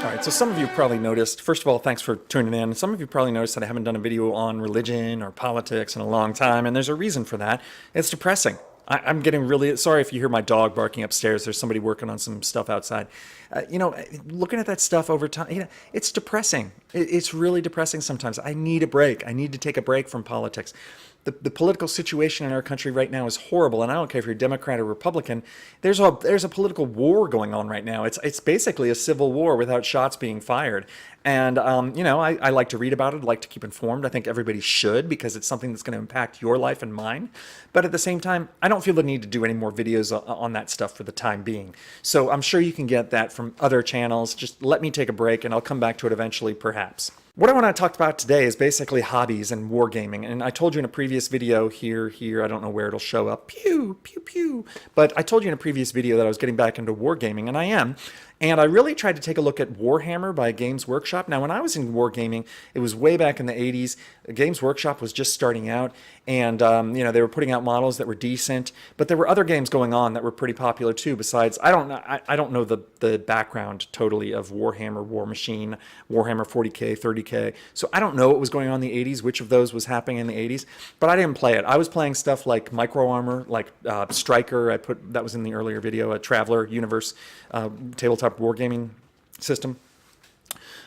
All right, so some of you probably noticed, first of all, thanks for tuning in. Some of you probably noticed that I haven't done a video on religion or politics in a long time, and there's a reason for that. It's depressing. I'm getting really, sorry if you hear my dog barking upstairs. There's somebody working on some stuff outside. Looking at that stuff over time, it's depressing. It's really depressing sometimes. I need a break. I need to take a break from politics. The political situation in our country right now is horrible, and I don't care if you're Democrat or Republican. There's a political war going on right now. It's basically a civil war without shots being fired. And I like to read about it. I like to keep informed. I think everybody should, because it's something that's going to impact your life and mine. But at the same time, I don't feel the need to do any more videos on that stuff for the time being. So I'm sure you can get that from other channels. Just let me take a break, and I'll come back to it eventually, perhaps. What I want to talk about today is basically hobbies and wargaming. And I told you in a previous video here, I don't know where it'll show up, pew, pew, pew. But I told you in a previous video that I was getting back into wargaming, and I am. And I really tried to take a look at Warhammer by Games Workshop. Now, when I was in wargaming, it was way back in the 80s. Games Workshop was just starting out, and they were putting out models that were decent. But there were other games going on that were pretty popular too. Besides, I don't know the background totally of Warhammer, War Machine, Warhammer 40K, 30K. So I don't know what was going on in the 80s, which of those was happening in the 80s. But I didn't play it. I was playing stuff like Micro Armor, like Striker. That was in the earlier video, a Traveler Universe tabletop wargaming system.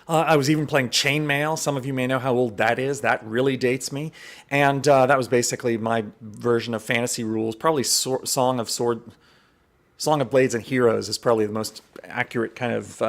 I was even playing Chainmail. Some of you may know how old that is. That really dates me. And that was basically my version of Fantasy Rules. Probably Song of Blades and Heroes is probably the most accurate kind of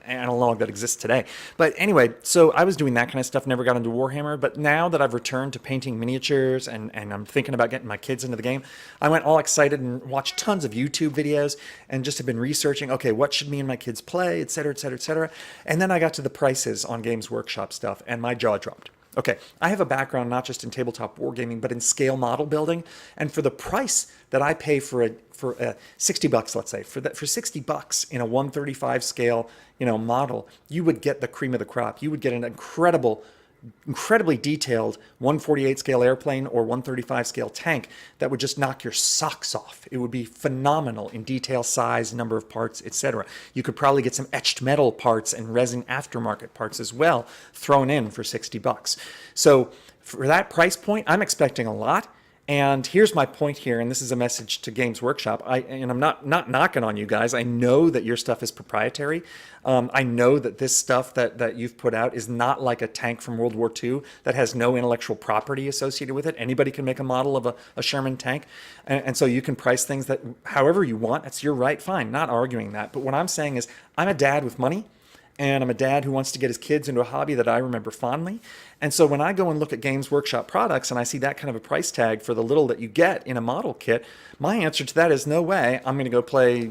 analog that exists today. But anyway, so I was doing that kind of stuff, never got into Warhammer. But now that I've returned to painting miniatures and I'm thinking about getting my kids into the game, I went all excited and watched tons of YouTube videos and just have been researching, okay, what should me and my kids play, et cetera, et cetera, et cetera. And then I got to the prices on Games Workshop stuff, and my jaw dropped. Okay, I have a background not just in tabletop wargaming, but in scale model building. And for the price that I pay for a 60 bucks, let's say, for $60 in a 135 scale, model, you would get the cream of the crop. You would get an incredibly detailed 148 scale airplane or 135 scale tank that would just knock your socks off. It would be phenomenal in detail, size, number of parts, etc. You could probably get some etched metal parts and resin aftermarket parts as well thrown in for 60 bucks. So for that price point, I'm expecting a lot. And here's my point here, and this is a message to Games Workshop. I'm not knocking on you guys. I know that your stuff is proprietary. I know that this stuff that you've put out is not like a tank from World War II that has no intellectual property associated with it. Anybody can make a model of a Sherman tank, and so you can price things that however you want. That's your right, fine, not arguing that. But what I'm saying is I'm a dad with money. And I'm a dad who wants to get his kids into a hobby that I remember fondly. And so when I go and look at Games Workshop products and I see that kind of a price tag for the little that you get in a model kit, my answer to that is no way. I'm going to go play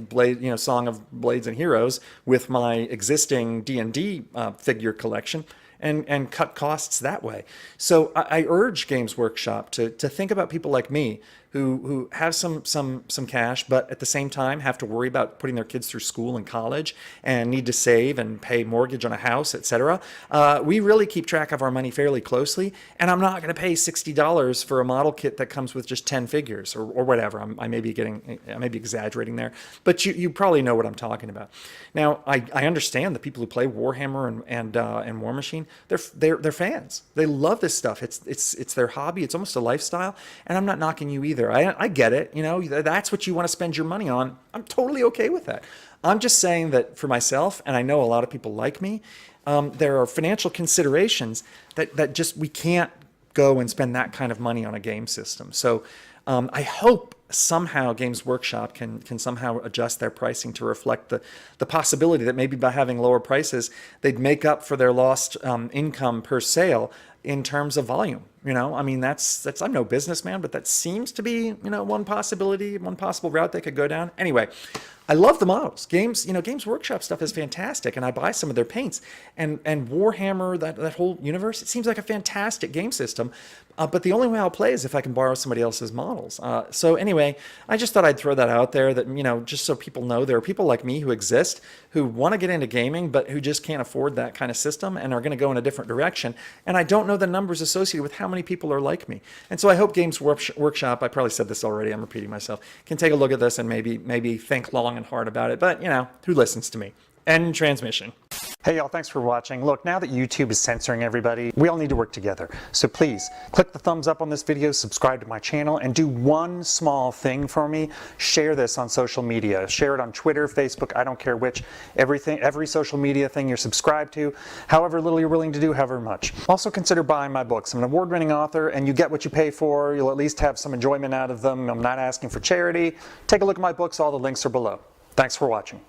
Song of Blades and Heroes with my existing D&D figure collection and cut costs that way. So I urge Games Workshop to think about people like me who have some cash, but at the same time have to worry about putting their kids through school and college and need to save and pay mortgage on a house, etc. We really keep track of our money fairly closely, and I'm not going to pay $60 for a model kit that comes with just 10 figures or whatever. I may be exaggerating there, but you probably know what I'm talking about. Now, I understand the people who play Warhammer and War Machine. They're fans. They love this stuff. It's their hobby. It's almost a lifestyle, and I'm not knocking you either. I get it. That's what you want to spend your money on. I'm totally okay with that. I'm just saying that for myself, and I know a lot of people like me, there are financial considerations that just we can't go and spend that kind of money on a game system. So I hope somehow Games Workshop can somehow adjust their pricing to reflect the possibility that maybe by having lower prices, they'd make up for their lost income per sale in terms of volume. That's I'm no businessman, but that seems to be, one possibility, one possible route they could go down. Anyway, I love the models. Games Workshop stuff is fantastic, and I buy some of their paints. And Warhammer, that whole universe, it seems like a fantastic game system. But the only way I'll play is if I can borrow somebody else's models. So anyway, I just thought I'd throw that out there that, just so people know there are people like me who exist who want to get into gaming, but who just can't afford that kind of system and are going to go in a different direction. And I don't know the numbers associated with how many people are like me. And so I hope Games Workshop, I probably said this already, I'm repeating myself, can take a look at this and maybe think long and hard about it. But, who listens to me? End transmission. Hey y'all, thanks for watching. Look, now that YouTube is censoring everybody, we all need to work together. So please, click the thumbs up on this video, subscribe to my channel, and do one small thing for me. Share this on social media. Share it on Twitter, Facebook, I don't care which. Every social media thing you're subscribed to, however little you're willing to do, however much. Also consider buying my books. I'm an award-winning author, and you get what you pay for. You'll at least have some enjoyment out of them. I'm not asking for charity. Take a look at my books. All the links are below. Thanks for watching.